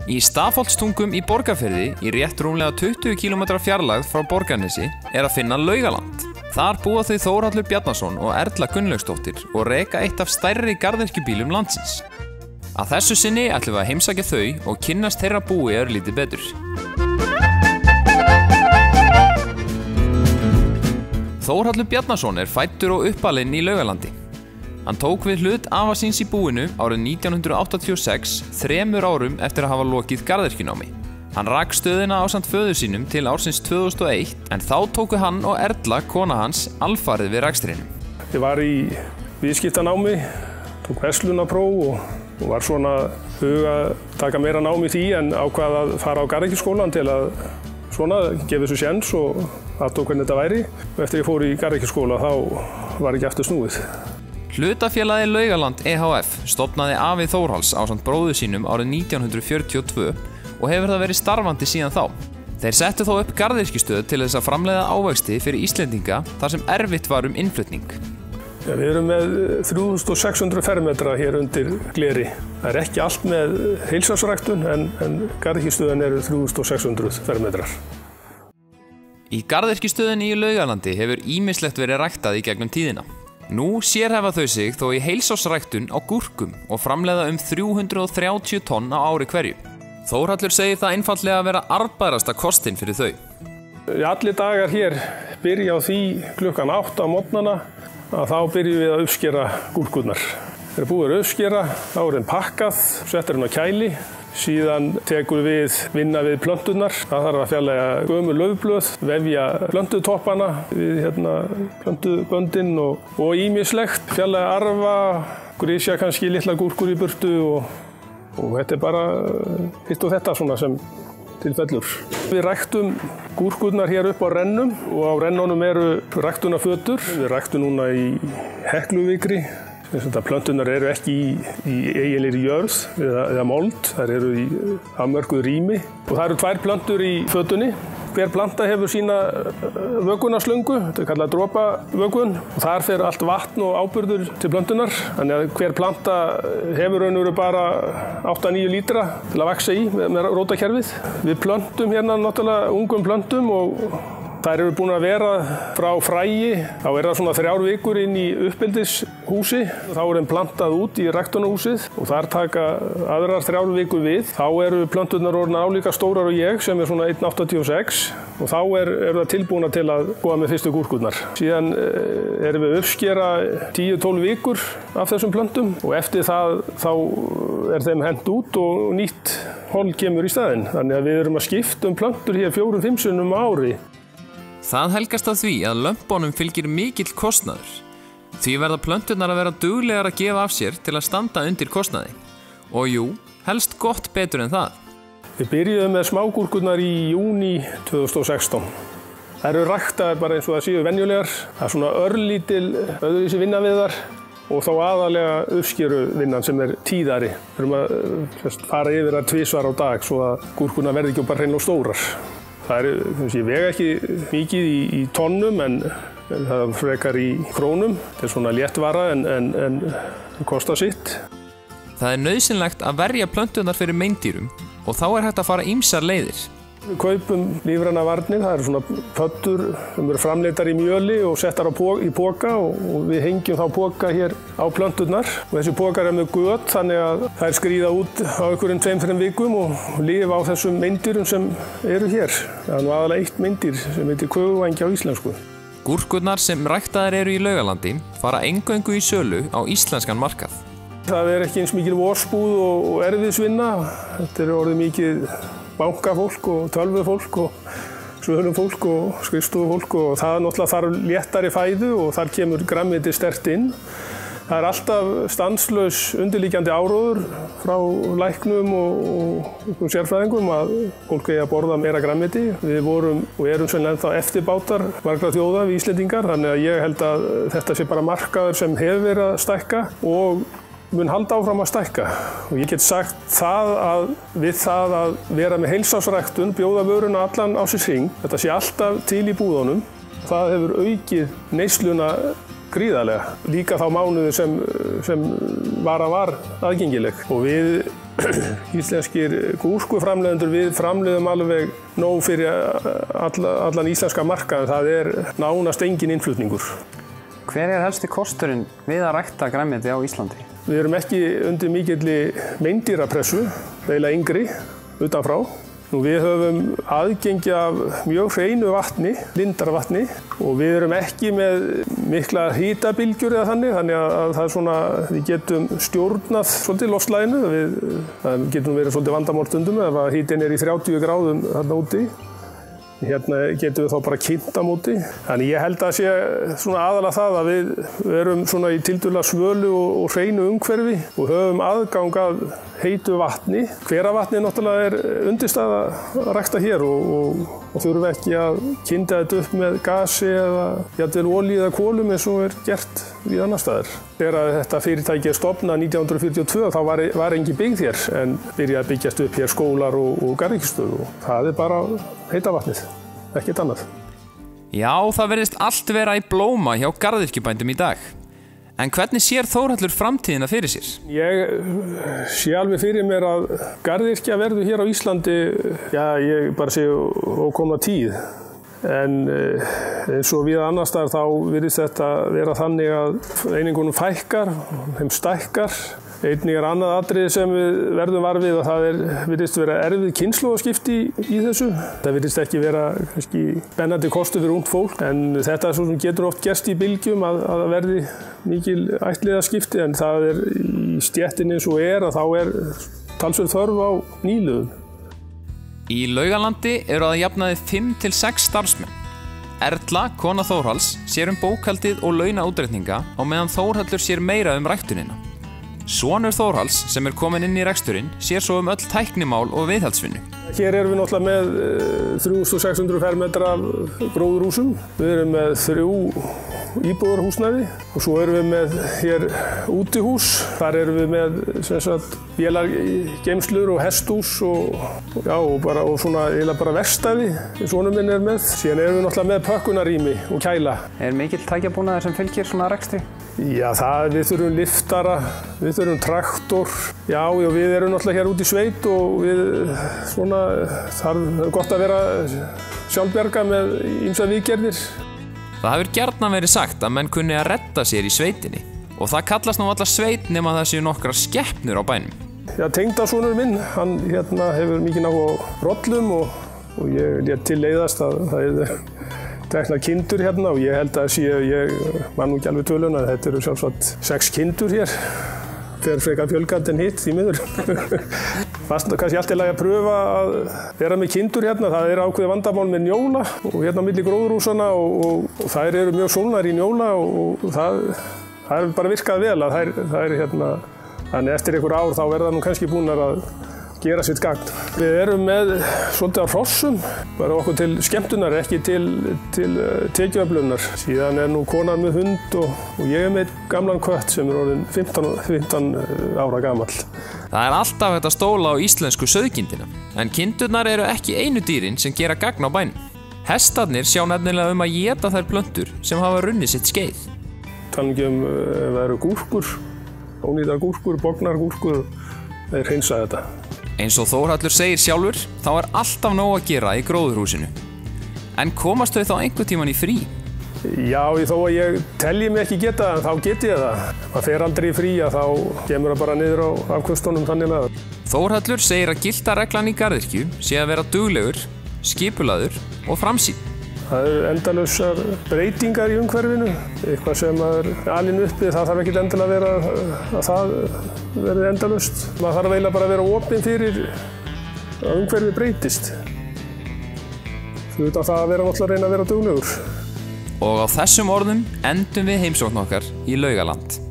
Í Stafholtstungum í Borgarfirði, í rétt rúmlega 20 km fjarlægð frá Borgarnesi, að finna Laugaland. Þar búa þau Þórhallur Bjarnason og Erla Gunnlaugsdóttir og reka eitt af stærri garðyrkjubílum landsins. Að þessu sinni ætlum við að heimsækja þau og kynnast þeirra búi örlítið betur. Þórhallur Bjarnason fæddur og uppalinn í Laugalandi. Hann tók við hlut afa síns í búinu árið 1986, 3 árum eftir að hafa lokið garðyrkjunámi. Hann rak stöðina ásamt föður sínum til ársins 2001, en þá tóku hann og Erla, kona hans, alfarið við rekstrinum. Ég var í viðskiptanámi, tók verslunarpróf og var svona huga að taka meira nám í því en ákvað að fara á garðyrkjuskólann til að gefa þessu séns og aðtók hvernig þetta væri. Og eftir ég fór í garðyrkjuskóla þá var ekki aftur snúið. Hlutafélagið Laugaland EHF stofnaði afi Þórhalls ásamt bróður sínum árið 1942 og hefur það verið starfandi síðan þá. Þeir settu þó upp garðyrkjustöð til þess að framleiða ávexti fyrir Íslendinga þar sem erfitt var innflutning. Ja, við erum með 3600 fermetra hér undir gleri. Það ekki allt með heilsársræktun en garðyrkjustöðin eru 3600 fermetrar. Í garðyrkjustöðinni í Laugalandi hefur ýmislegt verið ræktað í gegnum tíðina. Nú sérhæfa þau sig þó í heilsársræktun á gúrkum og framleiða 330 tonn á ári hverju. Þórhallur segir það einfaldlega að vera arðbærasta kostinn fyrir þau. Allir dagar hér byrja á því klukkan 8 á morgnana að þá byrjum við að uppskera gúrkurnar. Þegar búið að uppskera, þá þeim pakkað, settur á kæli. Síðan tekur við vinna við plönturnar. Það þarf að fjarlægja gömul laufblöð, vefja plöntutoppana við plöntuböndin og ýmislegt. Fjarlægja arfa, grísja kannski litla gúrkur í burtu og þetta bara hitt og þetta svona sem tilfellur. Við ræktum gúrkurnar hér upp á rennum og á rennunum eru ræktunarfötur. Við ræktum núna í Hekluvikri. Plönturnar eru ekki í eiginlegri jörð eða mold, þær eru í afmörkuðu rými. Og það eru 2 plöntur í fötunni. Hver planta hefur sína vökunarslöngu, þetta kallað dropavökun. Þar fer allt vatn og áburður til plöntunar. Þannig að hver planta hefur raunveru bara 8-9 lítra til að vaxa í með rótakerfið. Við plöntum hérna náttúrulega ungum plöntum og þær eru búin að vera frá fræi, þá það svona 3 vikur inn í uppeldishúsi. Þá þeim plantað út í ræktunarhúsið og þar taka aðrar 3 vikur við. Þá eru plönturnar orðnar álíka stórar og ég sem svona 1,86 og þá það tilbúna til að koma með fyrstu gúrkurnar. Síðan erum við uppskera 10-12 vikur af þessum plöntum og eftir það þá þeim hent út og nýtt hold kemur í staðinn. Þannig að við erum að skipta plöntur hér 4-5 sinnum á ári. Það helgast af því að lömbunum fylgir mikill kostnaður. Því verða plönturnar að vera duglegar að gefa af sér til að standa undir kostnaði. Og jú, helst gott betur en það. Við byrjuðum með smágúrkurnar í júní 2016. Það eru ræktaðar bara eins og það séu venjulegar. Það svona örlítil öðruvísi vinna við þar og þá aðalega uppskeruvinnan sem tíðari. Við erum að fara yfir það 2 á dag svo að gúrkurnar verði ekki bara hreinlega stórar. Það vega ekki mikið í tonnum en það frekar í krónum. Þetta svona léttvara en kostar sitt. Það nauðsynlegt að verja plönturnar fyrir meindýrum og þá hægt að fara ýmsar leiðir. Við kaupum lífrænar varnir, það eru svona pöddur sem eru framleiddar í mjöli og settar í poka og við hengjum þá poka hér á plönturnar. Og þessi pokar með göt þannig að þær skríða út á einhverjum 2-3 vikum og lifa á þessum meindýrum sem eru hér. Það er nú aðalega 1 meindýr sem heitir köfuvængi á íslensku. Gúrkurnar sem ræktaðar eru í Laugalandi fara eingöngu í sölu á íslenskan markað. Það ekki eins mikil vorspúð og erfiðsvinna. Þetta orðið mikið bankafólk og tölvufólk og svölumfólk og skrifstofufólk og það náttúrulega þarf léttari fæðu og þar kemur grænmeti sterkt inn. Það alltaf stanslaus undirliggjandi áróður frá læknum og sérfræðingum að fólk eigi að borða meira grænmeti. Við vorum og erum sennilega ennþá eftirbátar margra þjóða við Íslendingar þannig að ég held að þetta sé bara markaður sem hefur verið að stækka og mun halda áfram að stækka. Og ég get sagt það að við það að vera með heilsársræktun, bjóða vöruna allan á sig hring, þetta sé alltaf til í búðunum. Það hefur aukið neysluna gríðarlega. Líka þá mánuði sem vara var aðgengileg. Og við íslenskir gúrkuframleiðendur, við framleiðum alveg nóg fyrir allan íslenska markaðinn. Það nánast engin innflutningur. Hver helsti kosturinn við að rækta grænmeti á Íslandi? Við erum ekki undir mikilli meindýrapressu, eiginlega yngri, utanfrá. Við höfum aðgengi af mjög hreinu vatni, lindarvatni, og við erum ekki með mikla hitabylgjur eða þannig að það svona, við getum stjórnað svolítið loftslaginu. Það getum verið svolítið vandamál stundum ef hitinn í 30 gráðum þarna úti. Hérna getum við þá bara kynnt á móti. Þannig ég held að sé svona aðalega það að við erum svona í tiltölulega svölu og hreinu umhverfi og höfum aðgang að heitu vatni. Hveravatni náttúrulega undirstaða að rækta hér og þurfum ekki að kynda þetta upp með gasi eða jafnvel olíu eða kolum eins og gert við annar staðar. Þegar þetta fyrirtæki stofnað 1942 þá var engin byggð hér en byrjaði að byggjast upp hér skólar og garðyrkjustöð og það bara heita vatnið, ekkert annað. Já, það virðist allt vera í blóma hjá garðyrkjubændum í dag. En hvernig sér Þórhallur framtíðina fyrir sér? Ég sé alveg fyrir mér að garðyrkja verður hér á Íslandi, ég bara sé ókomna tíð. En eins og við annars staðar þá virðist þetta vera þannig að einingunum fækkar, þeim stækkar. Einnig annað atriði sem við verðum var við að það virðist vera erfið kynslóðaskipti í þessu. Það virðist ekki vera spennandi kostur fyrir ungt fólk, en þetta svo sem getur oft gerst í bylgjum að verði mikil ættliðaskipti, en það í stéttinni eins og að þá talsverð þörf á nýliðum. Í Laugalandi eru að jafnaði 5 til 6 starfsmenn. Erla, kona Þórhalls, sér bókhaldið og launaútreikninga á meðan Þórhallur sér meira ræktunina. Sonur Þórhalls, sem kominn inn í reksturinn, sér svo öll tæknimál og viðhaldsvinnu. Hér erum við náttúrulega með 3600 fermetra gróðurhúsum. Við erum með 3 íbúðarhúsnæði og svo erum við með hér útihús. Þar erum við með vélargeymslur og hesthús og svona bara verkstæði. Sonur minn með. Síðan erum við náttúrulega með pökkunarrými og kæla. Mikill tækjabúnaður sem fylgir svona rekstri? Já, við þurfum liftara, við þurfum traktor. Já, við erum náttúrulega hér út í sveit og það gott að vera sjálfbjarga með ýmsar viðgerðir. Það hefur gjarnan verið sagt að menn kunni að redda sér í sveitinni og það kallast nú alla sveit nema það séu nokkrar skepnur á bænum. Já, tengdasonur minn, hann hefur mikinn áhuga á rollum og ég lét til leiðast að það teknar kindur hérna og ég held að ég man nú ekki alveg töluna, þetta eru sjálfsagt 6 kindur hér. Fer frekar fjölgandi en hitt, því miður. Fannst kannski allt í lagi að pröfa að vera með kindur hérna. Það ákveðið vandamál með njóla og hérna á milli gróðurhúsanna og þær eru mjög sólnar í njóla og það bara virkað vel að þær þannig eftir einhver ár þá verða nú kannski búnar að gera sitt gagn. Við erum með svolítið af hrossum, bara okkur til skemmtunar, ekki til tekjuöflunar. Síðan nú konan með hund og ég með gamlan kött sem orðinn 15 ára gamall. Það alltaf hægt að stóla á íslensku sauðkindina, en kindurnar eru ekki einu dýrin sem gera gagn á bænum. Hestarnir sjá nefnilega að éta þær plöntur sem hafa runnið sitt skeið. Þannig það eru gúrkur, ónýtar gúrkur, bognar gúrkur, þeir hreinsa þetta. Eins og Þórhallur segir sjálfur, þá alltaf nóg að gera í gróðurhúsinu. En komast þau þá einhvern tímann í frí? Já, þó að ég telji mig ekki geta það, þá get ég það. Það fer aldrei í frí að þá kemur það bara niður á afkvöstunum þannig að. Þórhallur segir að gilda reglan í garðyrkju sé að vera duglegur, skipulagður og framsýnn. Það endalausar breytingar í umhverfinu. Eitthvað sem alinn uppi, það þarf ekki endilega að vera að það verði endalaust. Maður þarf eiginlega bara að vera opinn fyrir að umhverfið breytist. Utan það að vera náttúrulega að reyna að vera duglegur. Og á þessum orðum endum við heimsókn okkar í Laugaland.